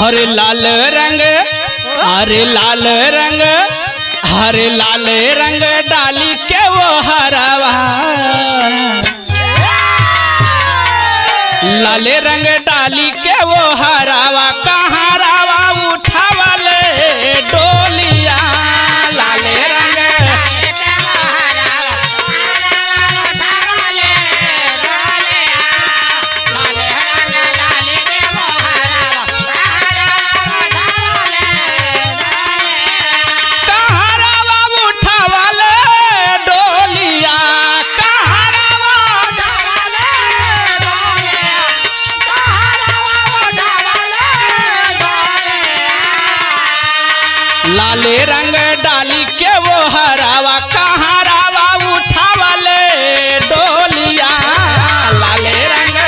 हरे लाल रंग, हरे लाल रंग, हरे लाल रंग डाली के वो हरावा, लाले रंग डाली के वो हरावा, कहाँ रावा उठावले डोलिया, लाले रंग लाले रंग डाली के वो हरावा, कहाँ रावा उठावले डोलिया, लाले रंग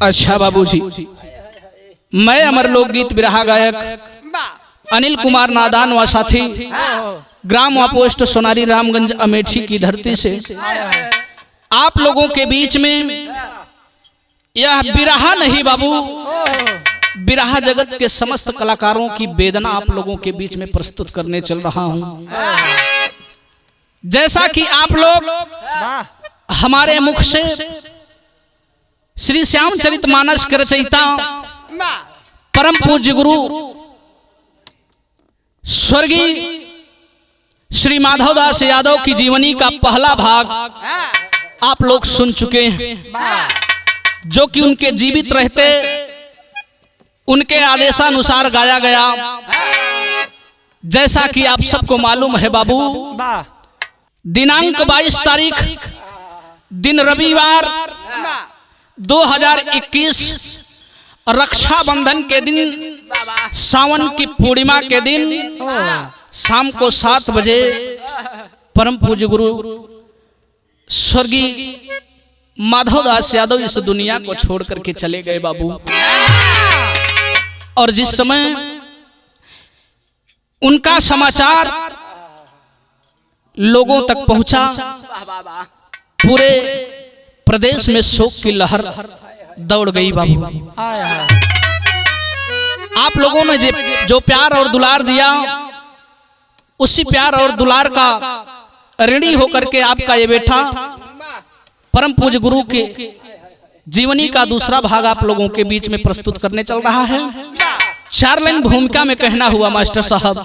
अच्छा बाबूजी, मैं अमर लोकगीत बिरहा गायक अनिल कुमार नादान व साथी ग्राम व पोस्ट सोनारी रामगंज अमेठी की धरती से आप लोगों के बीच में यह बिरहा नहीं बाबू, बिरहा जगत के समस्त कलाकारों की वेदना आप लोगों के बीच में प्रस्तुत करने चल रहा हूं। जैसा कि आप लोग हमारे मुख से श्री श्यामचरित मानस के रचयिता परम पूज्य गुरु स्वर्गीय श्री माधवदास यादव की जीवनी का पहला भाग आप लोग सुन चुके हैं, जो कि उनके जीवित रहते उनके आदेशानुसार गाया गया। जैसा कि आप सबको मालूम है बाबू, दिनांक 22 तारीख दिन रविवार 2021 रक्षाबंधन के दिन, सावन की पूर्णिमा के दिन शाम को 7 बजे परम पूज्य गुरु स्वर्गीय माधवदास यादव इस दुनिया को छोड़ करके चले गए बाबू। और जिस समय उनका समाचार लोगों तक पहुंचा, पूरे प्रदेश में शोक की लहर दौड़ गई बाबू। आप लोगों ने जो प्यार और दुलार दिया, उसी प्यार और दुलार का ऋणी होकर के आपका ये बेटा परम पूज्य गुरु के जीवनी का दूसरा भाग आप लोगों के बीच में प्रस्तुत करने चल रहा है। 4 लाइन भूमिका में कहना हुआ मास्टर साहब।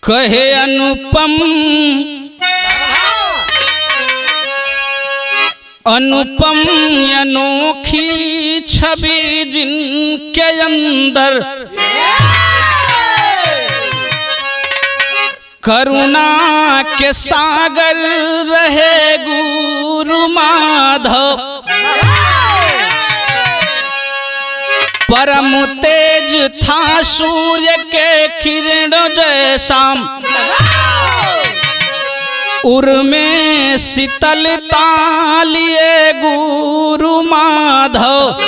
कहे अनुपम अनुपम अनोखी छवि जिनके अंदर करुणा के सागर रहे गुरु माधव, परम तेज था सूर्य के किरण जैसा, उर्मे शीतलता लिए गुरु माधव,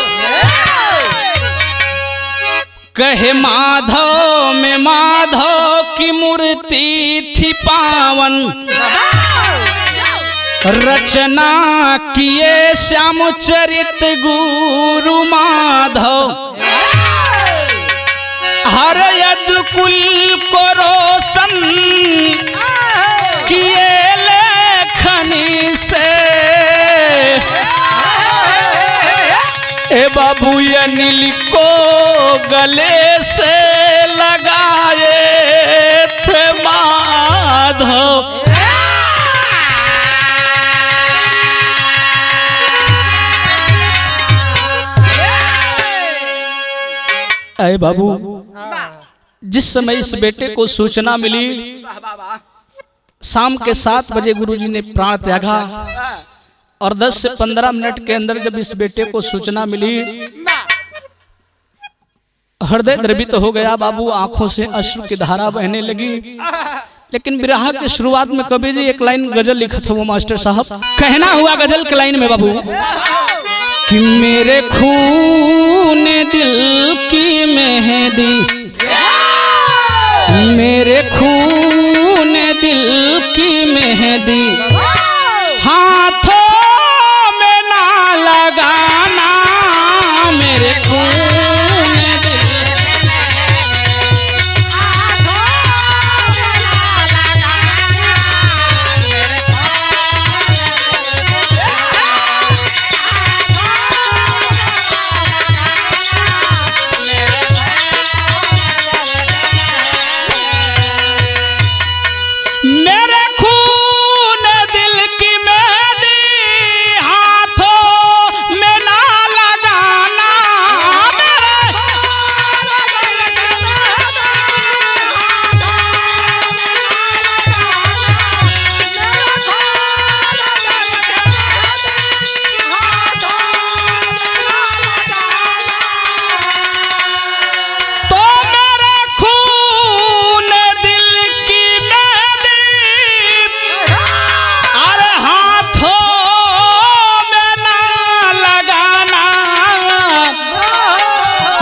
कहे माधव में माधव की मूर्ति थी पावन, रचना किए श्यामचरित गुरु माधव, हर यदुकुल को रोशन किए लेखनी से। ए बाबू अनिल को गले से लगाए थे माधव। अरे बाबू, जिस समय इस बेटे को सूचना मिली, शाम के 7 बजे गुरुजी ने प्राण त्यागा और 10 से 15 मिनट के अंदर जब इस बेटे को सूचना मिली, हृदय द्रवित हो गया बाबू, आंखों से अश्रु की धारा बहने लगी। लेकिन विरह के शुरुआत में कवि जी एक लाइन गजल लिखा था वो मास्टर साहब, कहना हुआ गजल के लाइन में बाबू कि मेरे खून दिल की मेहंदी, मेरे खून दिल की मेहंदी हाथों में ना लगाना, मेरे खून दिल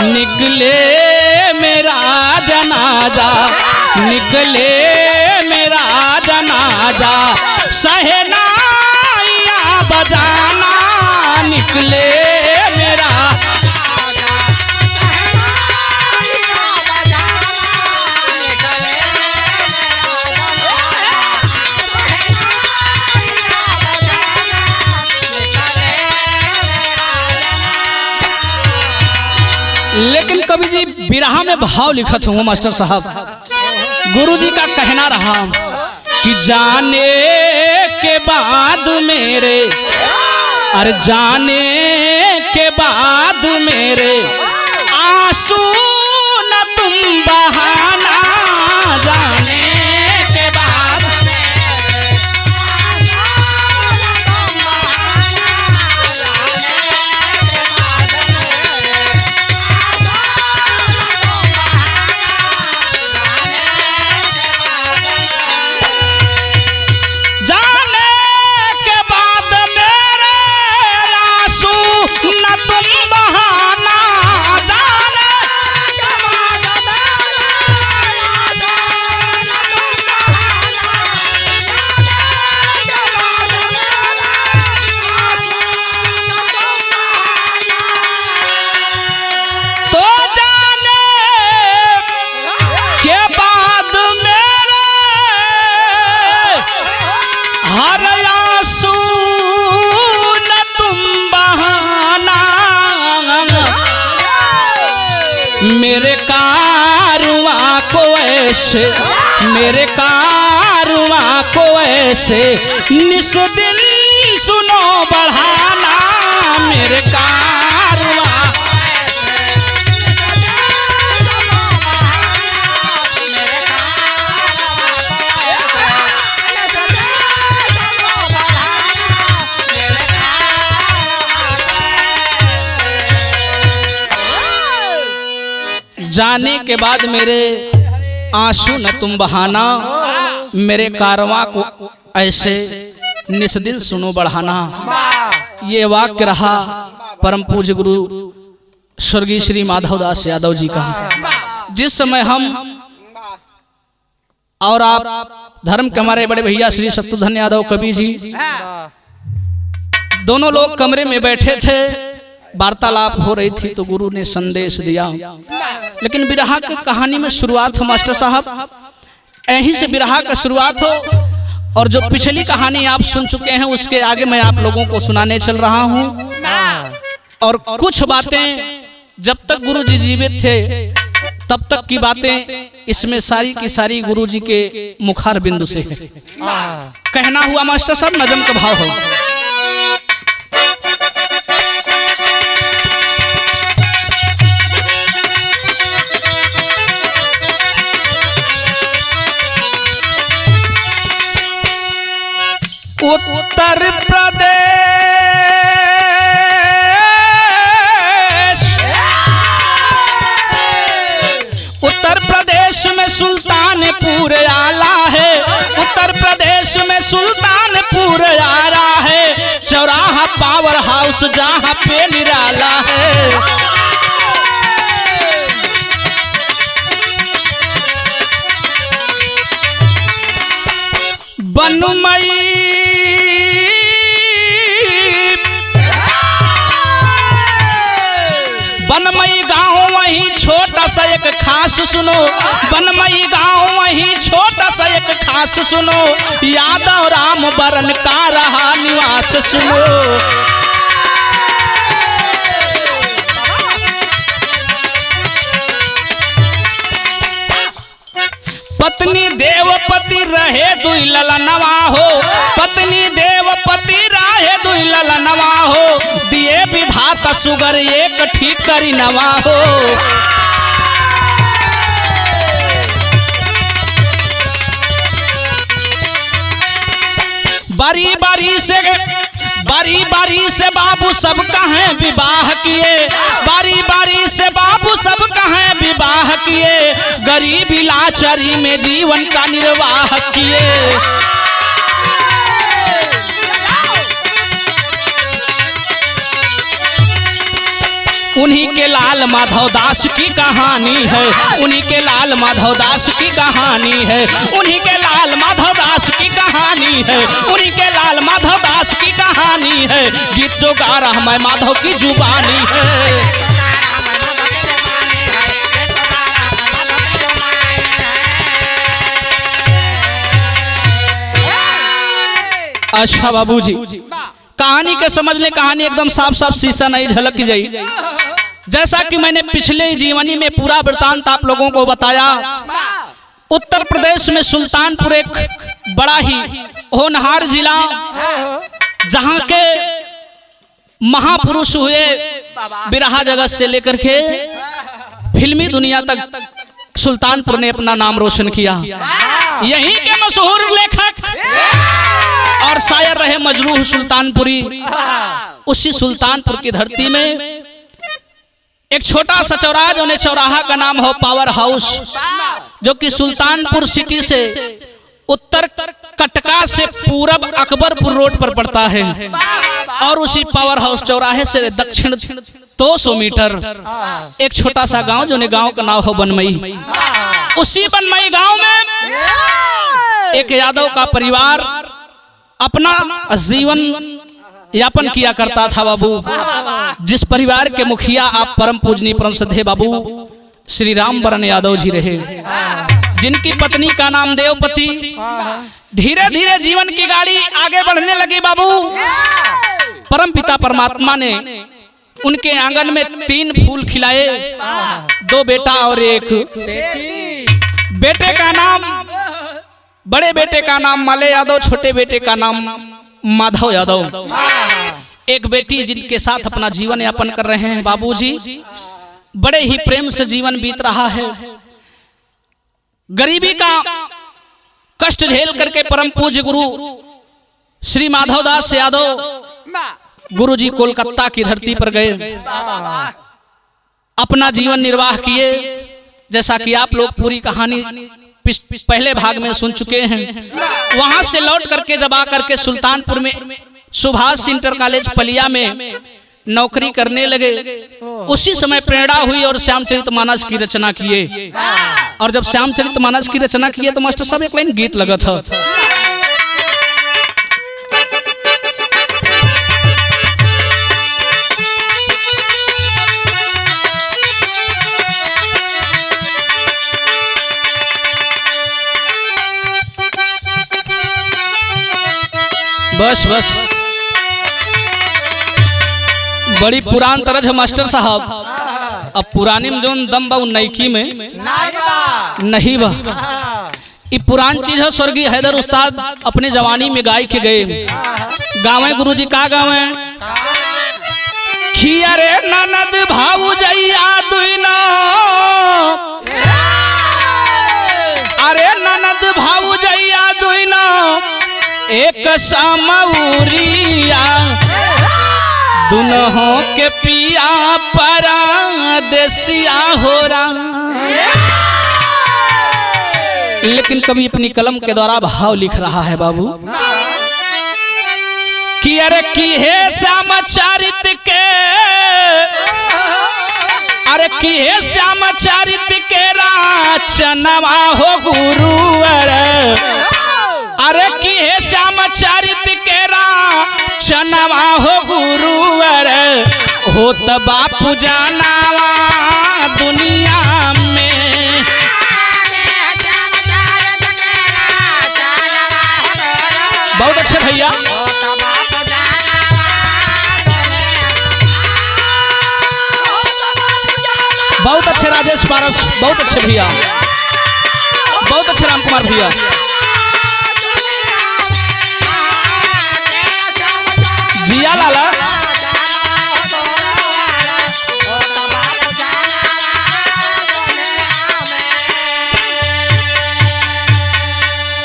निकले मेरा जनाजा, निकले मेरा जनाजा, सहनाइयाँ बजाना, निकले मेरा लेकिन कवि जी बिरहा में भाव लिखत हूँ मास्टर साहब। गुरु जी का कहना रहा कि जाने के बाद मेरे, अरे जाने के बाद मेरे आंसू न तुम बहाना, जाने के बाद मेरे कारवां को ऐसे, मेरे कारवां को ऐसे निस दिन सुनो बढ़ाना, मेरे कारवां जाने के बाद मेरे आंसू न तुम बहाना, मेरे कारवां को ऐसे निस्दिन सुनो बढ़ाना। ये वाक्य रहा परम पूज्य गुरु स्वर्गीय श्री माधवदास यादव जी का। जिस समय हम और आप धर्म के हमारे बड़े भैया श्री शत्रुघ्न यादव कवि जी, दोनों लोग कमरे में बैठे थे, वार्तालाप हो रही थी, तो गुरु ने संदेश दिया। लेकिन बिरहा की कहानी में शुरुआत हो मास्टर साहब, यहीं से बिरहा का शुरुआत हो। और जो पिछली कहानी आप सुन चुके हैं उसके आगे मैं आप लोगों को सुनाने चल रहा हूँ। और कुछ बातें जब तक गुरु जी जीवित थे तब तक की बातें इसमें सारी की सारी गुरु जी के मुखार बिंदु से है। कहना हुआ मास्टर साहब, नजम का भाव हो। उत्तर प्रदेश में सुल्तानपुर आला है, उत्तर प्रदेश में सुल्तानपुर आला है, चौराहा पावर हाउस जहाँ पे निराला है। बनमई गाँव वही छोटा सा एक खास सुनो, बनमई गाँव वही छोटा सा एक खास सुनो, यादव राम बरन का रहा निवास सुनो। पत्नी देवपति रहे दुई ललनवा हो, पत्नी देवपति रहे दुई ललनवा हो, दिए विधाता सुगर एक ठीक करी नवा हो। बारी बारी से बाबू सब कहें विवाह किए, बारी बारी से बाबू सब कहें विवाह किए, गरीबी लाचारी में जीवन का निर्वाह किए। उन्हीं के लाल माधव दास की कहानी है, उन्हीं के लाल माधव दास की कहानी है, उन्हीं के लाल माधव दास की कहानी है, उन्हीं के लाल माधव दास की कहानी है। गीत जो गा रहा मैं माधव की जुबानी है। अच्छा बाबूजी, कहानी के समझ ले, कहानी एकदम साफ साफ शीशा नहीं झलक जाए। जैसा कि मैंने पिछले जीवनी में पूरा वृतांत आप लोगों को बताया, उत्तर प्रदेश में सुल्तानपुर एक बड़ा ही होनहार जिला, जहां के महापुरुष हुए, बिरहा जगत से लेकर के फिल्मी दुनिया तक सुल्तानपुर ने अपना नाम रोशन किया। यहीं के मशहूर लेखक और शायर रहे मजरूह सुल्तानपुरी। उसी सुल्तानपुर की धरती में एक छोटा सा चौराहा, जो चौराहा का नाम हो पावर हाउस, जो कि सुल्तानपुर सिटी से उत्तर कटका से पूरब अकबरपुर रोड पर पड़ता है। और उसी पावर हाउस चौराहे से दक्षिण 200 मीटर एक छोटा सा गांव, जो गांव का नाम हो बनमई। उसी बनमई गांव में एक यादव का परिवार अपना जीवन यापन किया करता था बाबू। जिस परिवार के मुखिया आप परम पूजनीय परम श्रद्धेय बाबू श्री राम बरन यादव जी रहे, जिनकी पत्नी का नाम देवपति। धीरे धीरे जीवन की गाड़ी आगे बढ़ने लगी बाबू। परम पिता परमात्मा ने उनके आंगन में 3 फूल खिलाए, 2 बेटा और 1 बेटे का नाम, बड़े बेटे का नाम माले यादव, छोटे बेटे का नाम माधव यादव। एक बेटी जिनके साथ अपना जीवन यापन कर रहे हैं बाबूजी। बड़े ही प्रेम से जीवन बीत रहा है। गरीबी का कष्ट झेल करके परम पूज्य गुरु श्री माधव दास यादव गुरु जी कोलकाता की धरती पर गए, अपना जीवन निर्वाह किए। जैसा कि आप लोग पूरी कहानी पहले भाग में सुन चुके हैं। वहां से लौट करके जब आकर के सुल्तानपुर में सुभाष इंटर कॉलेज पलिया में नौकरी करने लगे। उसी समय प्रेरणा हुई और श्यामचरितमानस की रचना किए। और जब श्यामचरितमानस की रचना किए तो मास्टर साहब एक लाइन गीत लगा था। बस बस बड़ी पुरान तरज है मास्टर साहब। अब पुरानी में जो दम बा नईकी में नहीं बा। ये पुरान चीज है। स्वर्गीय हैदर उस्ताद अपने जवानी में गाय के गए। गावे गुरुजी का गावे खिया रे ननद भाऊजैया दुइना, अरे ननद भाऊजैया दुइना एक समौरिया, दुनहों के पिया परदेसिया हो रहा। लेकिन कभी अपनी कलम के द्वारा भाव लिख रहा है बाबू कि अरे की है श्यामचरित के, अरे की है श्यामचरित के रचनवा हो गुरुवर, अरे की है श्यामचरित के रचनवा हो गुरुवर, हो त बापू जानावा दुनिया में। बहुत अच्छे भैया, बहुत अच्छे राजेश पारस, बहुत अच्छे भैया, बहुत अच्छे राम कुमार भैया। जिया लाला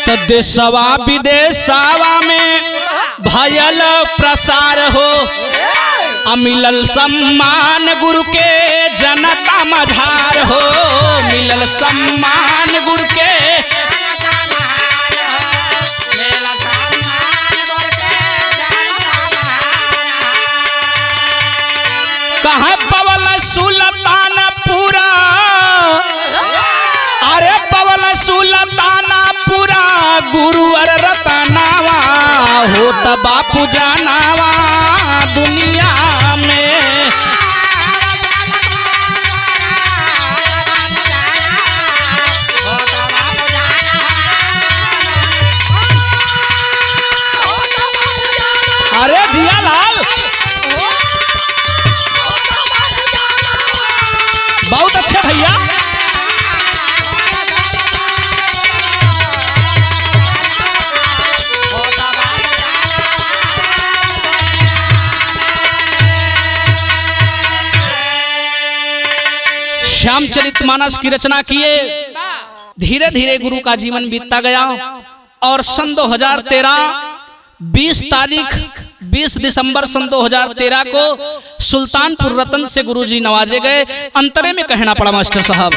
तो देशवा विदेशवा में भयल प्रसार हो, मिलल सम्मान गुरु के जनता मझार हो, मिलल सम्मान गुरु के। कहाँ पवल सुल्तानपुरा, अरे पवल सुल्तानपुरा गुरुवर रतनावा, हो त बापू जानावा दुनिया में। अरे जिया लाल बहुत अच्छे भैया। श्यामचरितमानस की रचना किए। धीरे धीरे गुरु का जीवन बीतता गया और सन 2013 20 दिसंबर सन 2013 को सुल्तानपुर रतन से गुरुजी नवाजे गए। अंतरे में कहना पड़ा मास्टर साहब,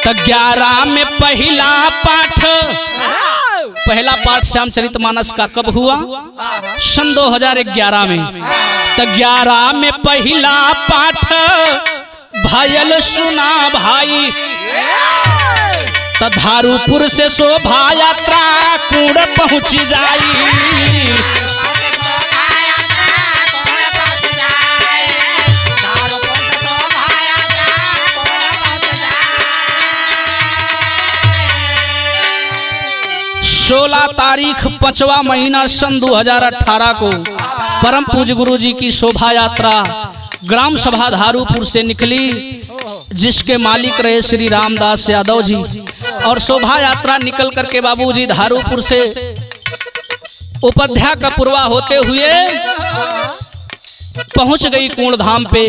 तो 11 में पहला पाठ श्यामचरितमानस का कब हुआ? सन 2011 में। तो 11 में पहला पाठ भयल सुना भाई, तो धारूपुर से शोभा यात्रा कुड़ पहुँच जाई। सोलह तारीख 5वां महीना सन 2018 को परम पूज्य गुरु जी की शोभा यात्रा ग्राम सभा धारूपुर से निकली, जिसके मालिक रहे श्री रामदास यादव जी। और शोभा यात्रा निकल करके बाबूजी धारूपुर से उपाध्याय का पुरवा होते हुए पहुंच गई कुंडधाम पे।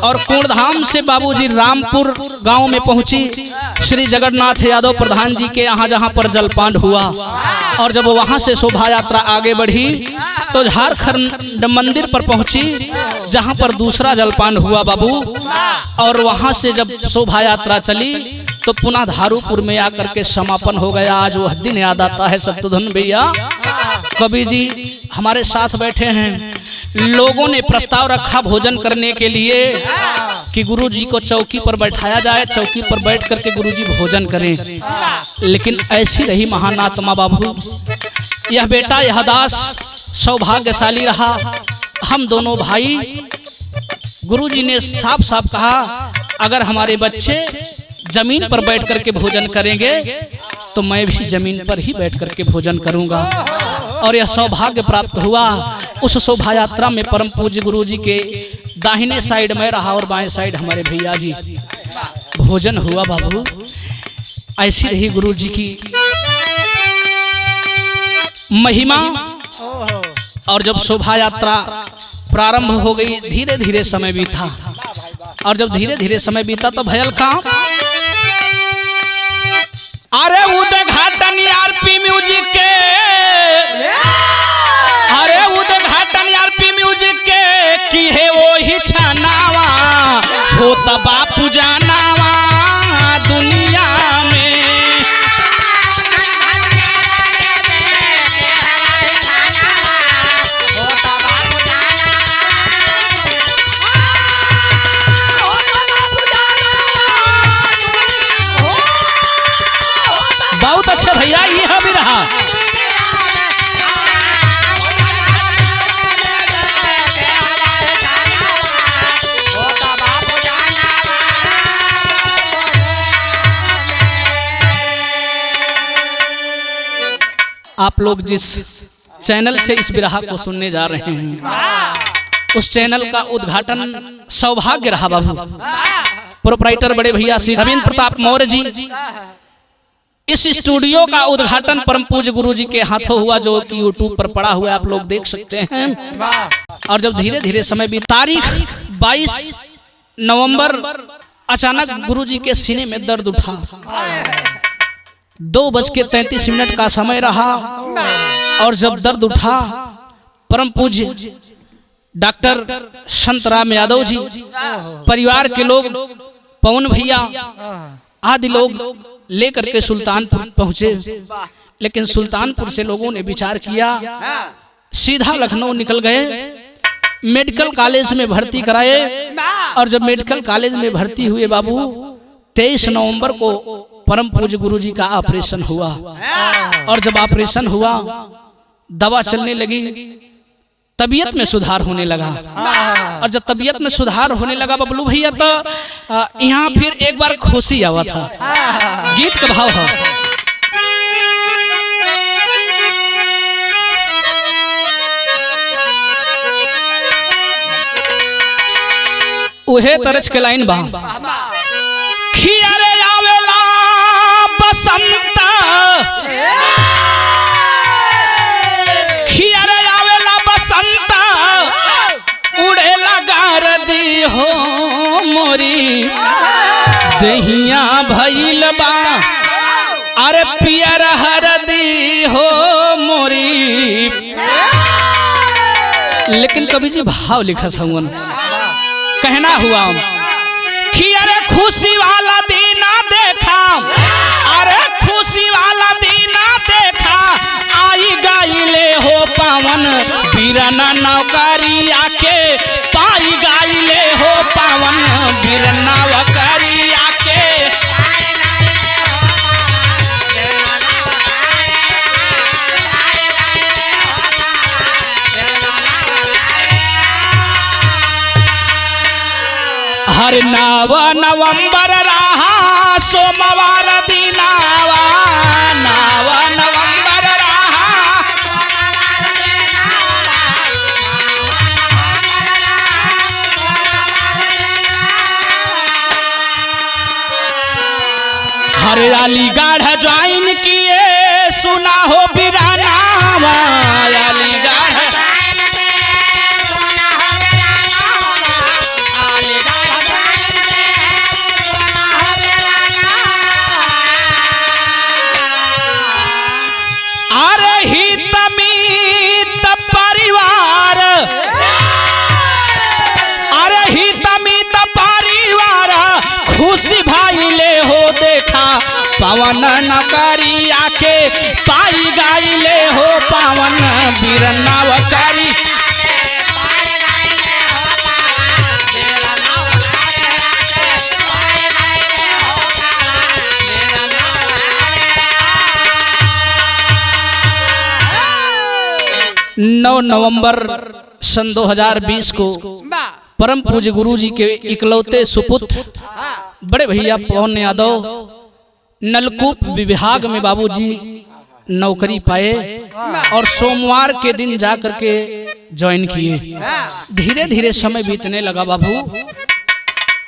और कुंडधाम से बाबूजी रामपुर गांव में पहुंची। श्री जगन्नाथ यादव प्रधान जी के यहाँ जहाँ पर जलपान हुआ। और जब वहां से शोभा यात्रा आगे बढ़ी तो झारखंड मंदिर पर पहुंची, जहां पर दूसरा जलपान हुआ बाबू। और वहां से जब शोभा यात्रा चली तो पुनः धारूपुर में आकर के समापन हो गया। आज वह दिन याद आता है शत्रुघ्न भैया। कवि जी हमारे साथ बैठे हैं। लोगों ने प्रस्ताव रखा भोजन करने के लिए कि गुरुजी को चौकी पर बैठाया जाए, चौकी पर बैठ करके गुरुजी भोजन करें। लेकिन ऐसी रही महानात्मा बाबू, यह बेटा यह दास सौभाग्यशाली रहा। हम दोनों भाई, गुरुजी ने साफ साफ कहा अगर हमारे बच्चे जमीन पर बैठ करके भोजन करेंगे तो मैं भी जमीन पर ही बैठ करके भोजन करूंगा। और यह सौभाग्य प्राप्त हुआ। उस शोभा यात्रा में परम पूज्य गुरुजी के दाहिने साइड में रहा और बाएं साइड हमारे भैया जी। भोजन हुआ बाबू। ऐसी रही गुरुजी की महिमा। और जब शोभा यात्रा प्रारंभ हो गई, धीरे धीरे समय बीता। और जब धीरे धीरे समय बीता तो भयल का अरे उद्घाटन आरपी म्यूजिक के, अरे उद्घाटन आरपी म्यूजिक के की है वो ही छनावा हो तब बापू जानावा दुनिया में। बहुत अच्छा भैया, ये भी रहा। आप लोग जिस चैनल से इस बिरहा को सुनने जा रहे हैं उस चैनल का उद्घाटन सौभाग्य रहा बाबू। प्रोपराइटर बड़े भैया श्री रविंद्र प्रताप मौर्य जी। इस स्टूडियो का उद्घाटन परम पूज्य गुरुजी के हाथों हुआ, जो कि यूट्यूब पर पड़ा हुआ है, आप लोग देख सकते हैं। और जब धीरे धीरे समय भी तारीख 22 नवंबर अचानक गुरुजी के सीने में दर्द उठा। 2:33 का समय रहा। और जब दर्द उठा, परम पूज्य डॉक्टर संतराम यादव जी, परिवार के लोग, पवन भैया आदि लोग लेकर के सुल्तानपुर पहुंचे। लेकिन सुल्तानपुर से लोगों ने विचार किया, सीधा लखनऊ निकल गए, मेडिकल कॉलेज में भर्ती कराए। और जब मेडिकल कॉलेज में भर्ती हुए बाबू, 23 नवंबर को परम पूज्य गुरुजी का ऑपरेशन हुआ। और जब ऑपरेशन हुआ, दवा चलने लगी, तबीयत में सुधार होने लगा। और जब तबीयत में सुधार होने लगा बबलू भैया, तो यहाँ फिर एक बार खुशी आवा था। गीत का भाव है, उहे तरज के लाइन बा, खियारे आवेला बसंत, खियारे आवेला बसंत, उड़े लगा रदी हो मोरी दहिया भइल बा, अरे पियर हरदी हो मोरी। लेकिन कवि जी भाव लिखा था, कहना हुआ कि अरे खुशी वाला दिन देखा, अरे खुशी वाला दिन देखा, आई गाइले हो पावन बीरना नौकरी आके, पाई गाइले हो पावन बीरना नौकरी आके। हर नाव नवंबर रहा सोमवार दिनावा, नाव नवंबर रहा, हर अलीगढ़ ज्वाइन किए सुना हो बिरानावा, अलीगढ़ खुशी भाई ले हो देखा, पाई गाइले हो पावन बीरनावकारी। नौ नवंबर सन 2020 को परम पूज्य गुरु जी के इकलौते सुपुत्र बड़े भैया पवन यादव नलकूप विभाग में बाबूजी नौकरी पाए और सोमवार के दिन जाकर के ज्वाइन किए। धीरे धीरे समय बीतने लगा बाबू।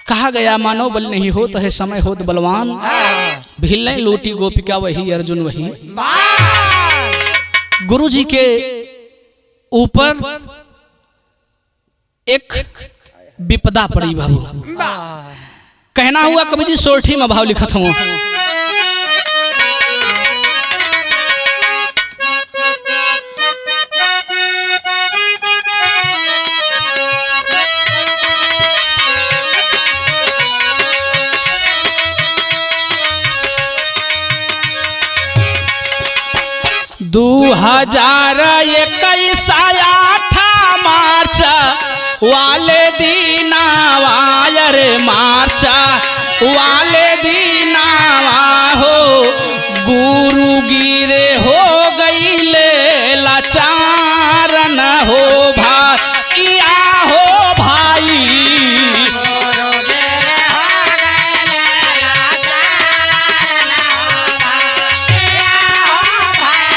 कहा गया मानव बल नहीं हो तो है समय होत बलवान, भील नहीं लूटी गोपिका वही अर्जुन वही। गुरु जी के ऊपर एक विपदा पड़ी बाबू। कहना हुआ कवि जी सोरठी में भाव लिखत हूँ। दू 2021 मार्च वाले दीनावा रे मार्च वाले दीनावा हो गुरु गिरे हो गईले लाचार न हो भाइया हो भाई।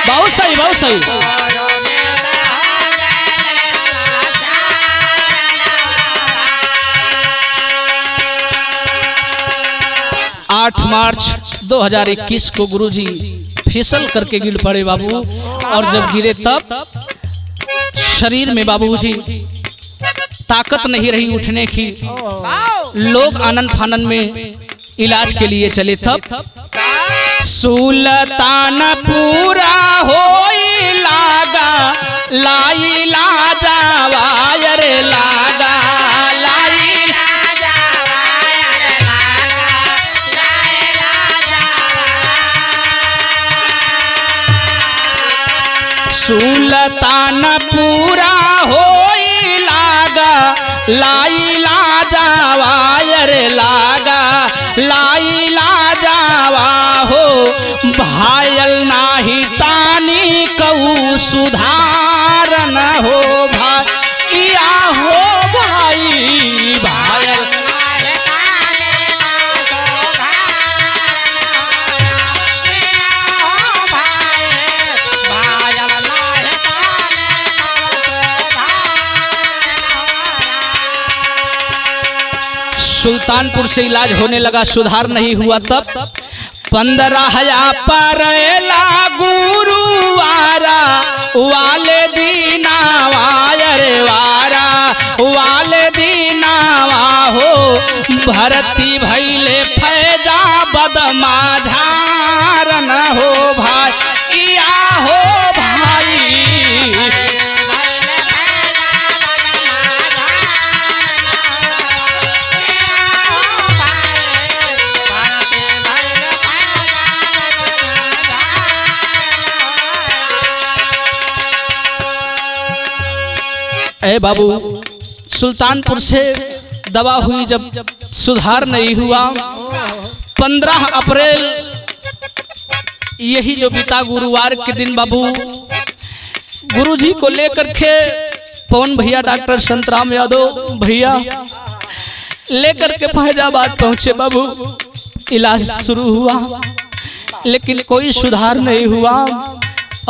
बहुत सही बहुत सही। 8 मार्च 2021 को गुरुजी फिसल करके गिर पड़े बाबू। और जब गिरे तब शरीर में बाबूजी ताकत नहीं रही उठने की। लोग आनंद फानन में इलाज के लिए चले तब सुल्तान पूरा हो लागा लाई लाजा वायर लागा सुल्तान पूरा हो लागा लाई लाजावा यर लागा लाई लाजावा हो भायल नाही तानी कहू सुधार न हो भाइया हो भाई भायल। सुल्तानपुर से इलाज होने लगा, सुधार नहीं हुआ तब 15 परेला गुरुवारा वाले दीनावा रे वारा वाले दीनावा हो भरती भैले फैजा बदमा झारन हो भाइया हो भाई। ए बाबू सुल्तानपुर से दवा हुई, जब सुधार नहीं हुआ 15 अप्रैल यही जो बीता गुरुवार के दिन बाबू गुरुजी को लेकर के पवन भैया डॉक्टर संतराम यादव भैया लेकर के फैजाबाद पहुंचे बाबू। इलाज शुरू हुआ लेकिन कोई सुधार नहीं हुआ।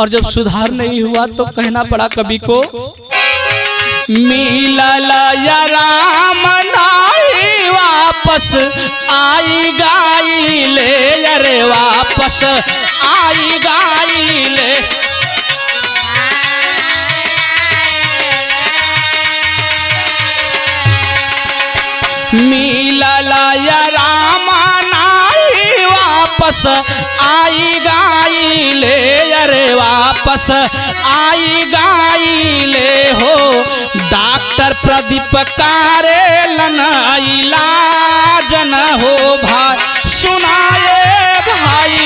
और जब सुधार नहीं हुआ तो कहना पड़ा कवि को मिलल या राम नाई वापस आई गाई ले अरे वापस आई गाई ले। मिलल या राम नाई वापस आई गाई ले अरे वापस आई गाई ले हो डॉक्टर प्रदीप कारेलन इलाज न हो भाई सुनाए भाई।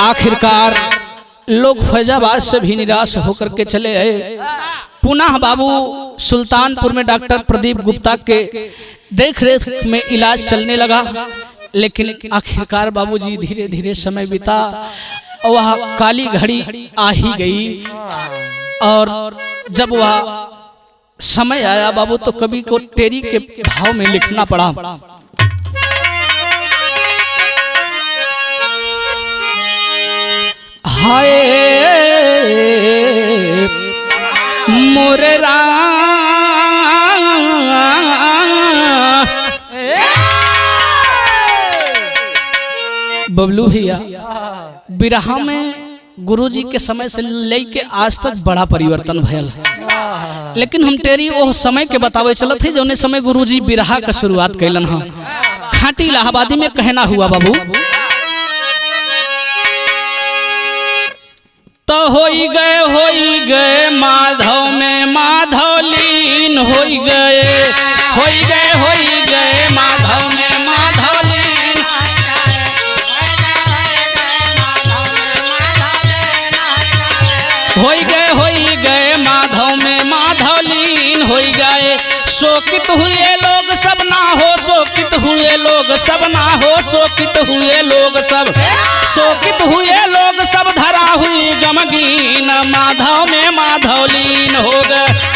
आखिरकार लोग फैजाबाद से भी निराश होकर के चले गए। पुनः बाबू सुल्तानपुर में डॉक्टर प्रदीप गुप्ता के देख रेख में इलाज चलने लगा, लेकिन आखिरकार बाबूजी धीरे धीरे समय बीता और वह काली घड़ी आ ही गई। और जब वह समय आया बाबू तो कवि को तेरी के भाव में लिखना पड़ा। हाय मोरे बबलू भैया, बिरहा में गुरुजी के समय से लेके आज तक बड़ा परिवर्तन भयल है, लेकिन हम तेरी वो समय के बतावे चलत थे जौने समय गुरुजी बिरहा का शुरुआत कैलन हा। खाटी इलाहाबादी में कहना हुआ बाबू, तो होई गए माधव में माधव लीन होई गए माधव में माधव लीन होई गए माधव में माधव लीन होई गए। शोकित हुए लोग सब ना हो, शोकित हुए लोग सब ना हो, शोकित हुए लोग सब, शोकित हुए लोग सब धरा हुई गमगीन माधव में माधव लीन हो गए।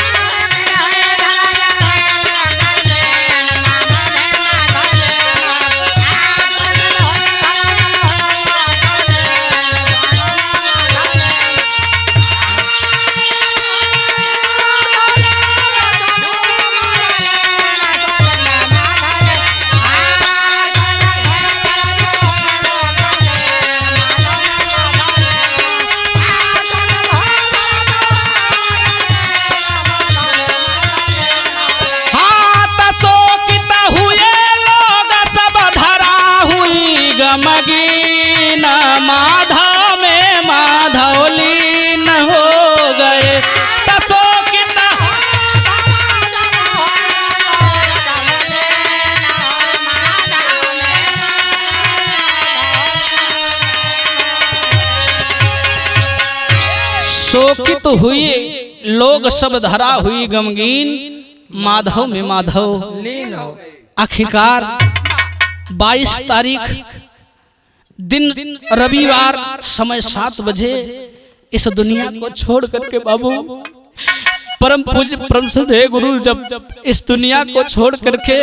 गमगीन माधव में माधव लीन हो गए। शोकित हुए लोग सब धरा हुई गमगीन माधव में माधव लीन हो। आखिरकार 22 तारीख दिन रविवार समय 7 बजे इस दुनिया को छोड़ करके बाबू परम पूज्य परम श्रद्धेय गुरु जब इस दुनिया को छोड़ करके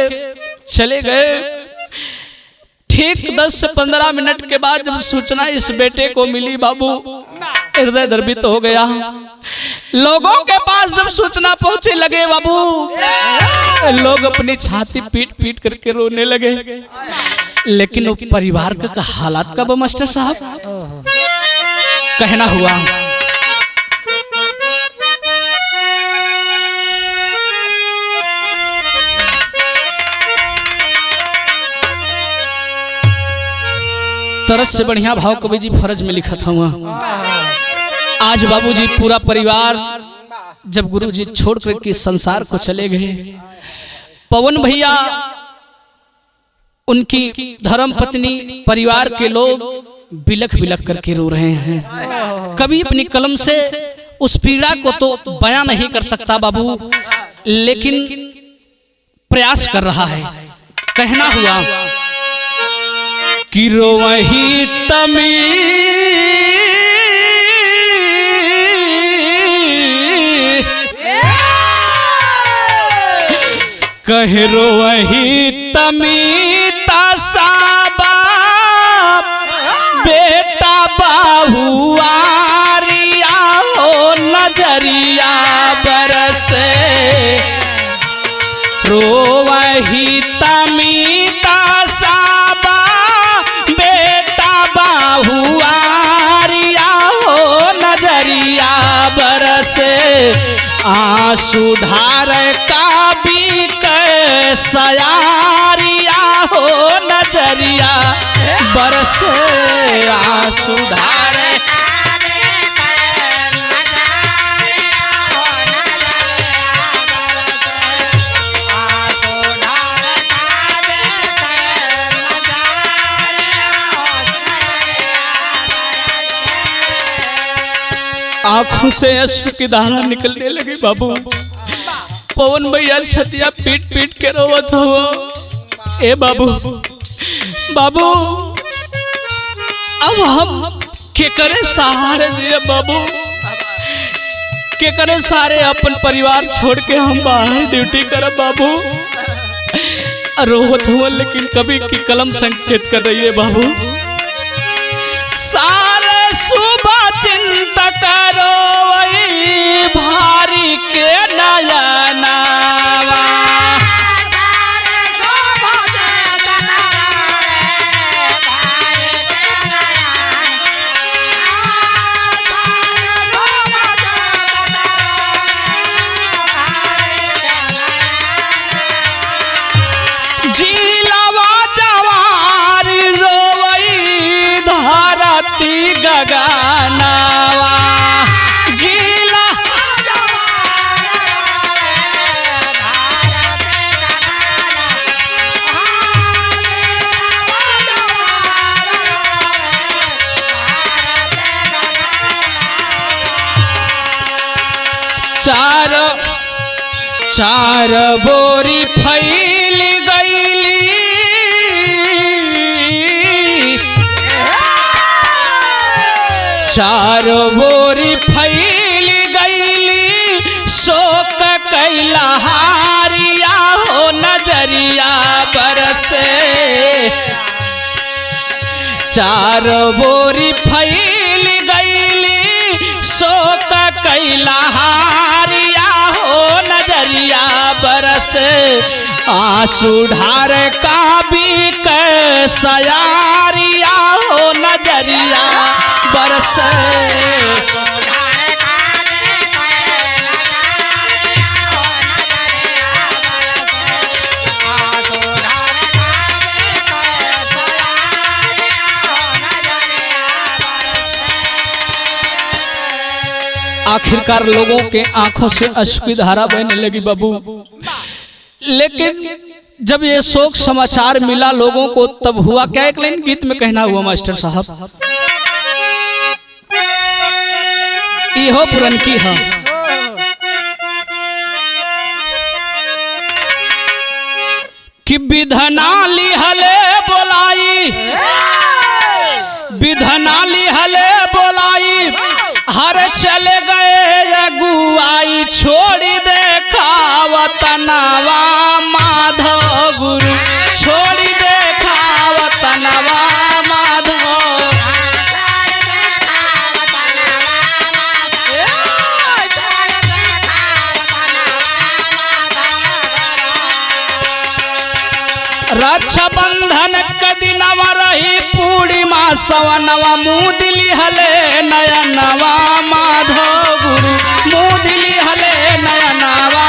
चले गए, ठीक 10 से 15 मिनट के बाद जब सूचना इस बेटे को मिली बाबू हृदय द्रवित हो गया। लोगों के पास जब सूचना पहुंचे लगे बाबू, लोग अपनी छाती पीट पीट करके रोने लगे, लेकिन वो परिवार का हालात कब मास्टर साहब कहना हुआ, तरस से बढ़िया भाव कवि जी फर्ज में लिखा था। आज बाबूजी पूरा परिवार जब गुरुजी छोड़ करके संसार को चले गए, पवन भैया उनकी धर्म पत्नी परिवार के लोग बिलख बिलख करके रो रहे हैं। कभी अपनी कलम से उस पीड़ा को तो बयां नहीं कर सकता बाबू, लेकिन प्रयास कर रहा है। कहना हुआ कि रोवही तमी कह रोवही तमीता साबा बेटा बाहुआ रिया हो नजरिया बरसे, रोवही तमीता साबा बेटा बाहुआ रिया हो नजरिया बरसे, आंसू ढार का सयारिया हो नजरिया बरसे, आंसू धारे आंखों से अश्रु की धारा निकलने लगी बाबू। पवन भैया छतिया पीट पीट के रोवत हो। ए बाबू बाबू अब हम के करे सहारे दिए बाबू, के करे सारे अपन परिवार छोड़ के हम बाहर ड्यूटी करब बाबू। रोवत हुआ लेकिन कभी की कलम संकेत कर रही है बाबू। सारे सुबह चिंता करो वही भारी के नयनावा। गगनवा जिला चार चार बोरी फैल गईली, चार बोरी फैल गईली शोक कैला हारिया हो नजरिया बरसे। चार बोरी फैल गईली शोक कैला हारिया हो नजरिया बरसे। आंसू ढार का भी सयारिया हो नजरिया बरसे। आखिरकार लोगों के आंखों से अश्रु की धारा बहने लगी बाबू। लेकिन जब ये शोक समाचार मिला लोगों को तब हुआ क्या, एक लाइन गीत में कहना हुआ मास्टर साहब। इहो पुरन की है कि विधना लिहले बोलाई, विधना लिहले बोलाई हर चले गए अगुआई छोड़ी देखावत नवा माधव गुरु, छोड़ी देखावत नवा माधव। रक्षाबंधन कदिनवा रही पूर्णिमा सवनवा मुँह दिली हले नयनवा माधव गुरु, मुँह दिली हले नयनवा।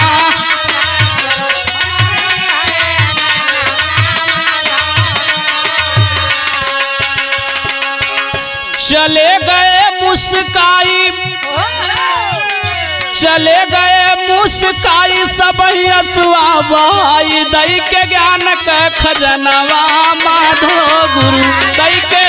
चले गए मुस्काई, चले गए मुस्काई सब हसुआ बहाई दई के ज्ञान का खजनवा माधव गुरु, दई के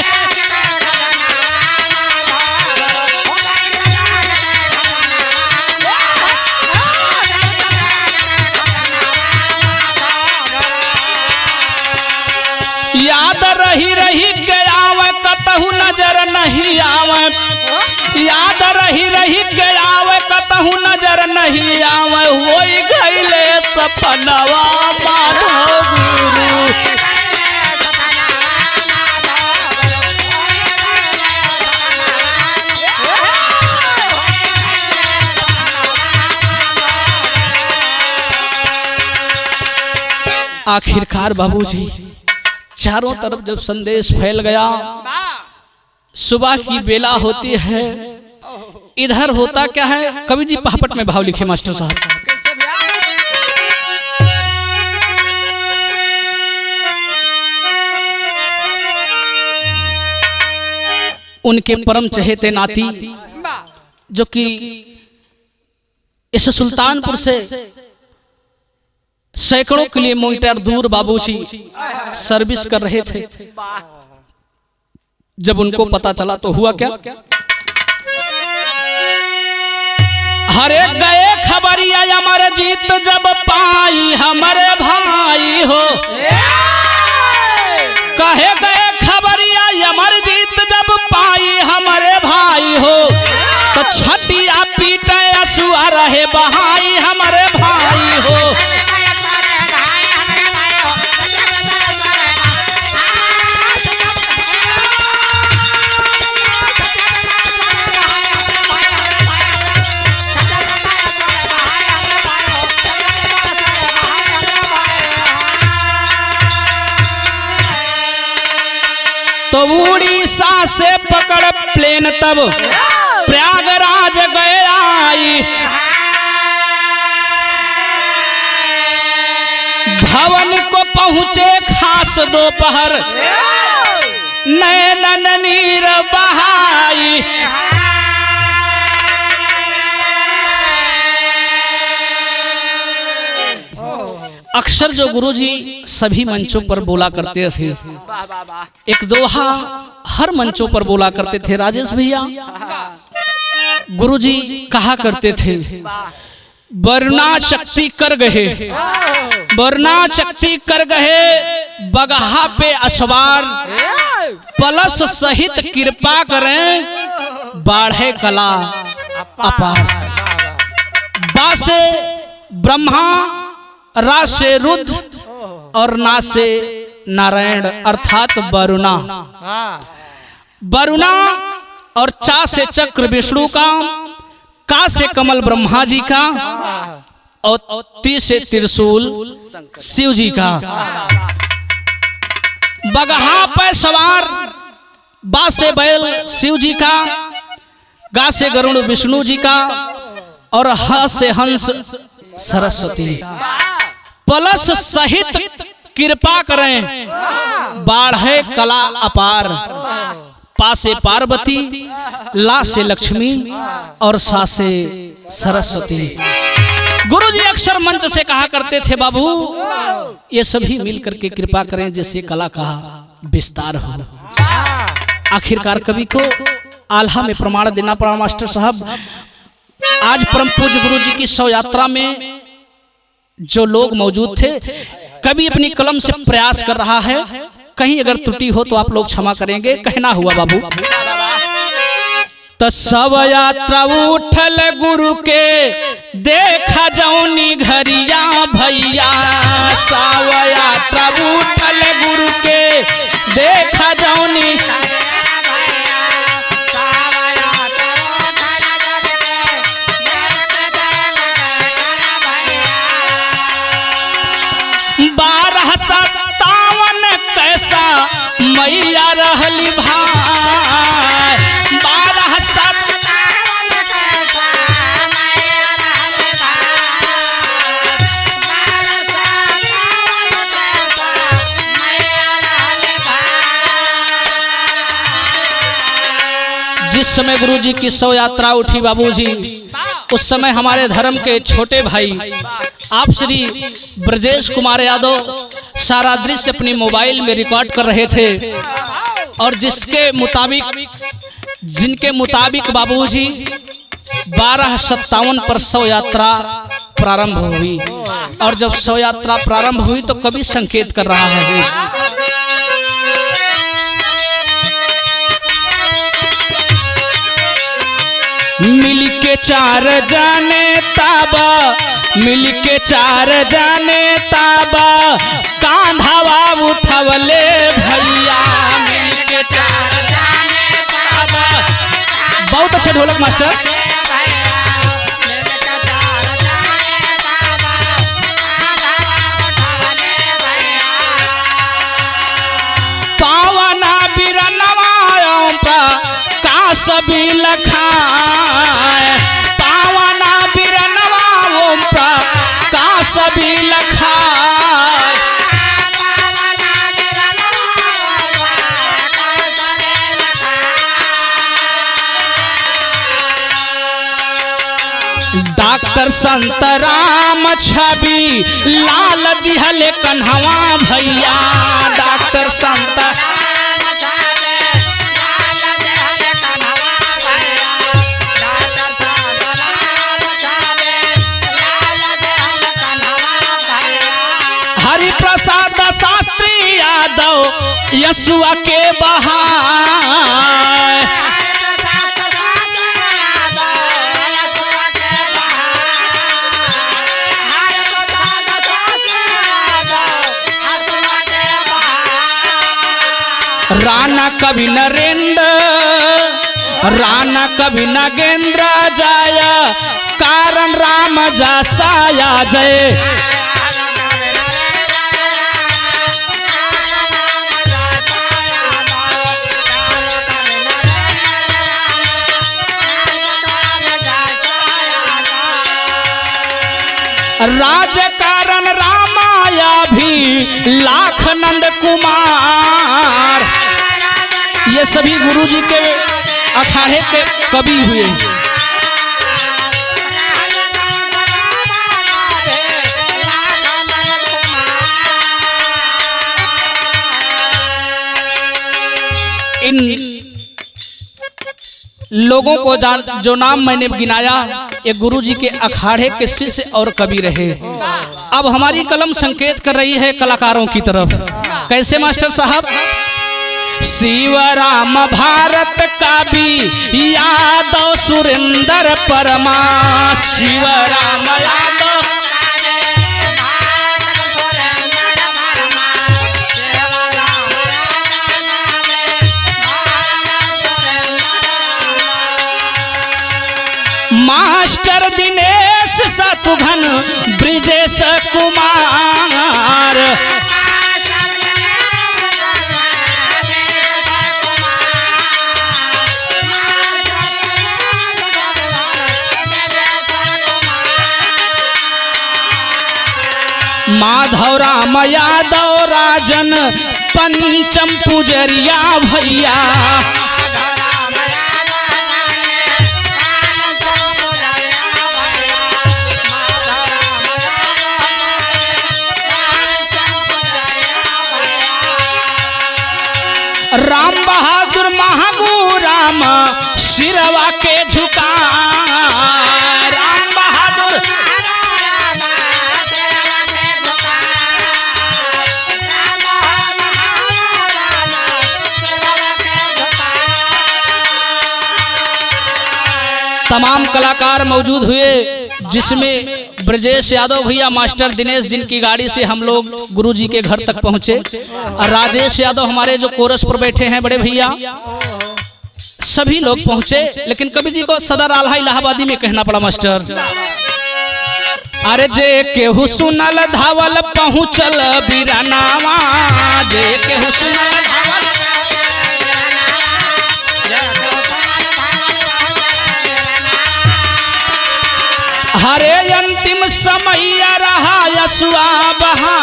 याद रही रही के आवे कतहु नजर नहीं आवे, याद रही रही के आवे कतहु नजर नहीं आवे। होई गईले सपनवा माधव गुरु, आखिरकार बाबूजी चारों तरफ जब संदेश फैल गया, सुबह की बेला होती है, इधर होता क्या है। कवि जी पहापट में भाव लिखे मास्टर साहब। उनके परम चहेते नाती जो कि इस सुल्तानपुर से सैकड़ों किलोमीटर दूर बाबूजी सर्विस कर रहे थे, जब उनको पता चला तो हुआ क्या। हरे गए खबरिया अमर जीत जब पाई हमारे भाई हो, कहे गए खबरिया अमर जीत जब पाई हमारे भाई हो, तो छटिया पीटे असुआ रहे बहाई हमारे भाई हो। तो उड़ीसा से पकड़ प्लेन तब प्रयागराज गए आई, भवन को पहुंचे खास दोपहर नैनन नीर बहाई। अक्सर जो गुरुजी सभी मंचों पर बोला करते थे, एक दोहा हर मंचों पर बोला करते थे राजेश भैया। गुरुजी कहा करते थे, वरुणा शक्ति कर गए, वरुणा शक्ति कर गए बगहा पे असवार, पलस सहित कृपा करें बाढ़े कला अपार। बा से ब्रह्मा, रा से रुद्र और ना से नारायण अर्थात वरुणा, वरुणा और चा से चक्र विष्णु का से कमल ब्रह्मा जी का और ती से त्रिशूल शिव जी का। बगहा पर सवार, बा से बैल शिव जी का, गा से गरुड़ विष्णु जी का और ह से हंस सरस्वती। पलस सहित कृपा करें बाढ़े कला अपार, पा से पार्वती, ला से लक्ष्मी और सा से सरस्वती। गुरुजी अक्सर मंच से कहा करते थे, बाबू ये सभी मिलकर के कृपा करें जिससे कला का विस्तार हो। आखिरकार कवि को आल्हा में प्रमाण देना पड़ा मास्टर साहब। आज परम पूज्य गुरुजी की शव यात्रा में जो लोग मौजूद थे, कवि अपनी कलम से प्रयास कर रहा है, कहीं अगर त्रुटि हो तो आप लोग क्षमा करेंगे। कहना हुआ बाबू, तो शव यात्रा उठल गुरु के देखा जौनी घरिया भैया, शव यात्रा उठल गुरु के देखा जौनी मैया रहली भाई, 12 जिस समय गुरुजी की शव यात्रा उठी बाबूजी, उस समय हमारे धर्म के छोटे भाई आप श्री ब्रजेश कुमार यादव सारा दृश्य अपनी मोबाइल में रिकॉर्ड कर रहे थे, और जिनके मुताबिक बाबूजी 12:57 पर शव यात्रा प्रारंभ हुई। और जब शव यात्रा प्रारंभ हुई तो कवि संकेत कर रहा है, मिल के चार जाने ताबा, मिल के चार जाने ताबा, कांधावा उठवले भैया, मिल के चार जाने ताबा। बहुत अच्छे ढोलक मास्टर। पावना बिरनवायों का सभी लखाए, पावना बिरनवाओं का सभी लखाए। डॉक्टर संतराम छवि लाल दिहले कन्हवा भैया, डॉक्टर हरि प्रसाद शास्त्री यादव यशुआ के बहार। राणा कवि नरेंद्र राणा कवि नगेंद्र जय कारण राम जसाया जय। राज कारण रामाया भी लाख नंद कुमार। ये सभी गुरुजी के अखाड़े के कवि हुए। इन लोगों को जो नाम मैंने गिनाया ये गुरुजी के अखाड़े के शिष्य और कवि रहे। अब हमारी कलम संकेत कर रही है कलाकारों की तरफ। कैसे मास्टर साहब? शिवराम भारत का भी यादव सुरेंद्र परमा। शिवराम यादव मास्टर दिनेश शत्रुघ्न ब्रिजेश कुमार। माधव राम यादव राजन पंचम पुजरिया भैया। राम बहादुर महागु राम सिरवा के झुका। राम बहादुर तमाम कलाकार मौजूद हुए, जिसमें ब्रजेश यादव भैया, मास्टर दिनेश, जिनकी गाड़ी से हम लोग गुरुजी के घर तक पहुंचे, और राजेश यादव हमारे जो कोरस पर बैठे हैं बड़े भैया, सभी लोग पहुंचे। लेकिन कवि जी को सदर आल्हा इलाहाबादी में कहना पड़ा मास्टर। अरे जे केहू सुनल धावल पहुंचल बीरानावा। जे केहू सुनल धावल हरे अंतिम समय रहा यशुआ बहा।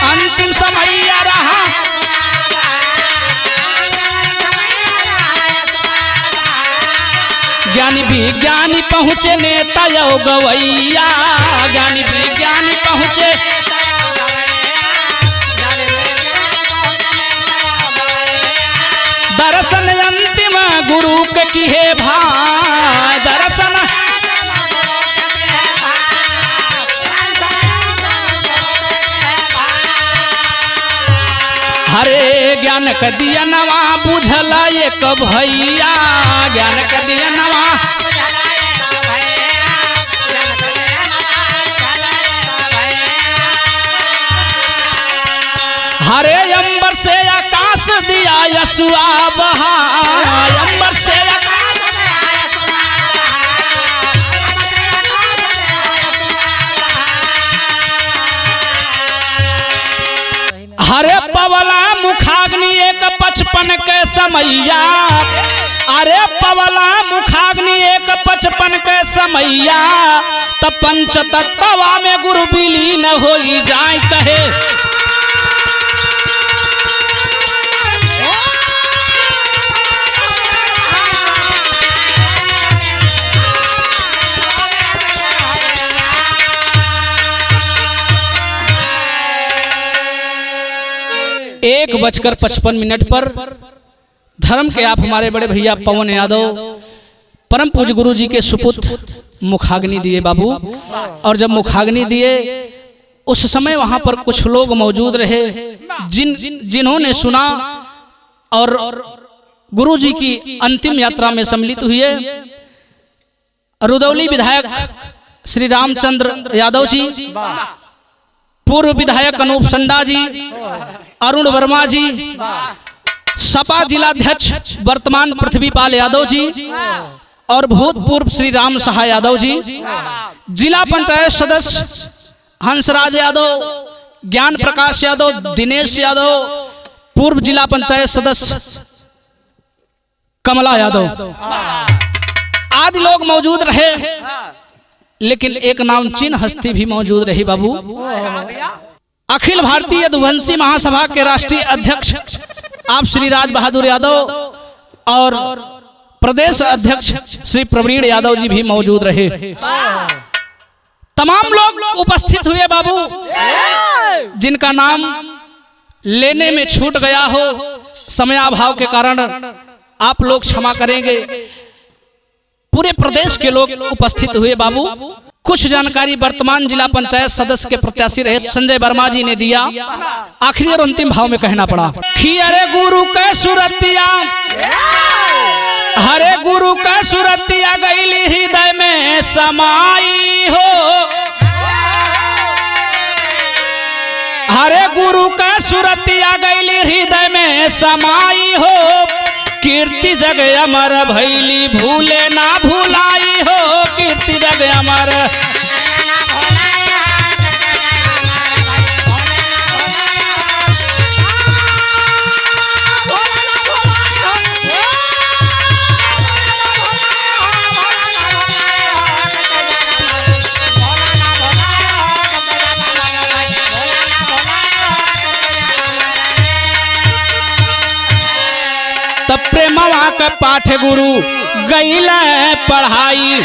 अंतिम समय रहा ज्ञानी विज्ञानी पहुँचे नेता यो गवैया। ज्ञानी विज्ञानी पहुँचे दर्शन अंतिम गुरु के किहे भाई। दर्शन हरे ज्ञान क दिया नवा बुझला एक भैया। ज्ञान क दिया नवा हरे अंबर से आकाश दिया यशुआ बहा। अंबर से हरे पवला मुखाग्नि एक 55 के समैया। अरे पवला मुखाग्नि एक 55 के समैया। त पंच तत्वा में गुरु विलीन होई जाय कहे। एक 1:55 पर धर्म के आप हमारे बड़े भैया पवन यादव परम पूज्य गुरु जी के सुपुत्र मुखाग्नि दिए बाबू। और जब मुखाग्नि दिए उस समय वहां पर कुछ लोग मौजूद रहे जिन्होंने सुना और गुरु जी की अंतिम यात्रा में सम्मिलित हुए। रुदौली विधायक श्री रामचंद्र यादव जी, पूर्व विधायक अनूप संडा जी, अरुण वर्मा जी, सपा जिलाध्यक्ष वर्तमान पृथ्वीपाल यादव जी और भूतपूर्व श्री राम सहाय यादव जी, जिला पंचायत सदस्य हंसराज यादव, ज्ञान प्रकाश यादव, दिनेश यादव, पूर्व जिला पंचायत सदस्य कमला यादव आदि लोग मौजूद रहे। लेकिन एक नामचीन हस्ती भी मौजूद रही बाबू। अखिल भारतीय यदुवंशी महासभा के राष्ट्रीय अध्यक्ष आप श्री राज बहादुर यादव और प्रदेश अध्यक्ष श्री प्रवीण यादव जी भी मौजूद रहे। तमाम लोग उपस्थित हुए बाबू, जिनका नाम लेने में छूट गया हो, समयाभाव के कारण आप लोग क्षमा करेंगे। पूरे प्रदेश के लोग उपस्थित हुए बाबू। कुछ जानकारी वर्तमान जिला पंचायत सदस्य के प्रत्याशी रहे संजय वर्मा जी ने दिया। आखिरी और अंतिम भाव में कहना पड़ा कि अरे गुरु का सुरतिया, हरे गुरु का सुरतिया गईली हृदय में समाई हो, हरे गुरु का सुरतिया गईली हृदय में समाई हो, कीर्ति जग अमर भैली भूले ना भुलाई हो, कीर्ति जग अमर। तब प्रेमवा का पाठ गुरु गईल पढ़ाई,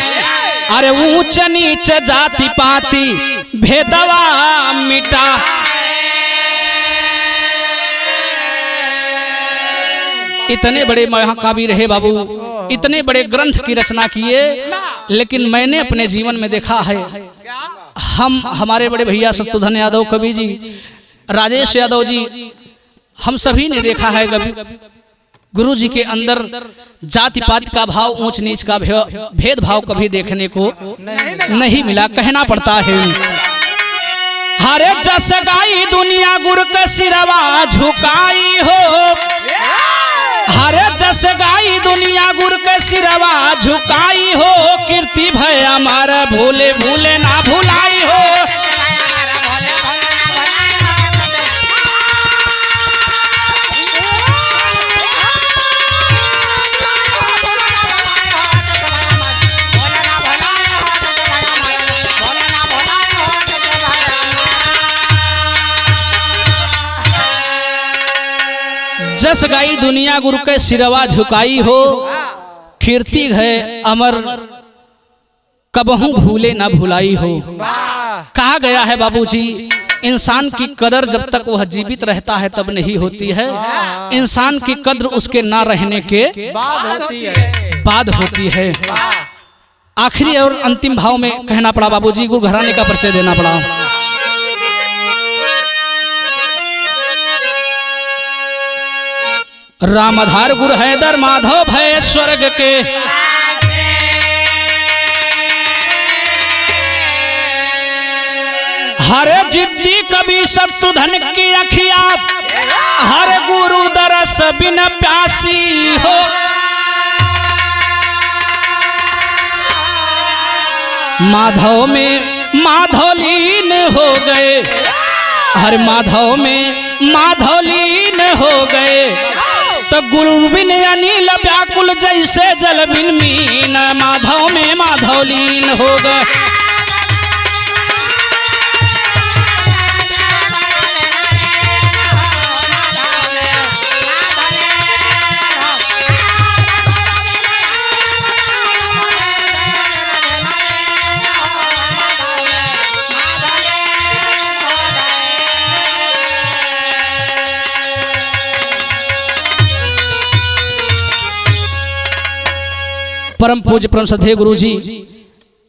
अरे ऊंच नीच जाति पाति भेदवा मिटा। इतने बड़े महाकवि रहे बाबू, इतने बड़े ग्रंथ की रचना किए, लेकिन मैंने अपने जीवन में देखा है, हमारे बड़े भैया शत्रुघ्न यादव कवि जी, राजेश यादव जी, हम सभी ने देखा है कभी गुरु जी के अंदर जाति पाति का भाव, ऊंच नीच का भेदभाव कभी देखने को नहीं मिला। कहना पड़ता है हरे जस गाई दुनिया गुरु का सिरवा झुकाई हो, हरे जस गाई दुनिया गुरु का सिरवा झुकाई हो, कीर्ति भय हमारा भूले भूले ना भुलाई हो। जस गाई दुनिया गुरु के सिरवा झुकाई हो, कीर्ति है अमर कबहू भूले ना भुलाई हो। कहा गया है बाबूजी, इंसान की कदर जब तक वह जीवित रहता है तब नहीं होती है, इंसान की कद्र उसके ना रहने के बाद होती है। आखिरी और अंतिम भाव में कहना पड़ा बाबूजी, गुरु घराने का परिचय देना पड़ा। रामधार गुरु हैदर माधव भय स्वर्ग के, हरे जिद्दी कवि शत्रुघ्न की अखिया, हरे गुरु दरस बिन प्यासी हो। माधव में माधवलीन हो गए, हर माधव में माधवलीन हो गए, तो गुरु बिन अनिल व्याकुल जैसे जल बिन मीन, माधव में माधवलीन हो गए। परम पूज्य परम श्रद्धेय गुरु जी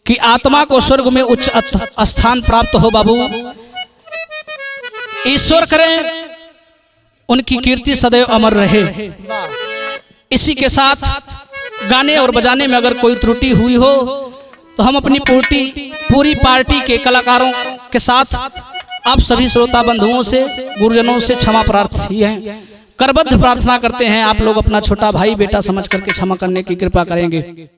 की आत्मा को स्वर्ग में उच्च स्थान प्राप्त हो बाबू। ईश्वर करें उनकी कीर्ति सदैव अमर रहे। इसी के साथ गाने और बजाने में अगर कोई त्रुटि हुई हो तो हम अपनी पूरी पार्टी के कलाकारों के साथ आप सभी श्रोता बंधुओं से, गुरुजनों से क्षमा प्रार्थी हैं, करबद्ध प्रार्थना करते हैं। आप लोग अपना छोटा भाई बेटा समझ करके क्षमा करने की कृपा करेंगे।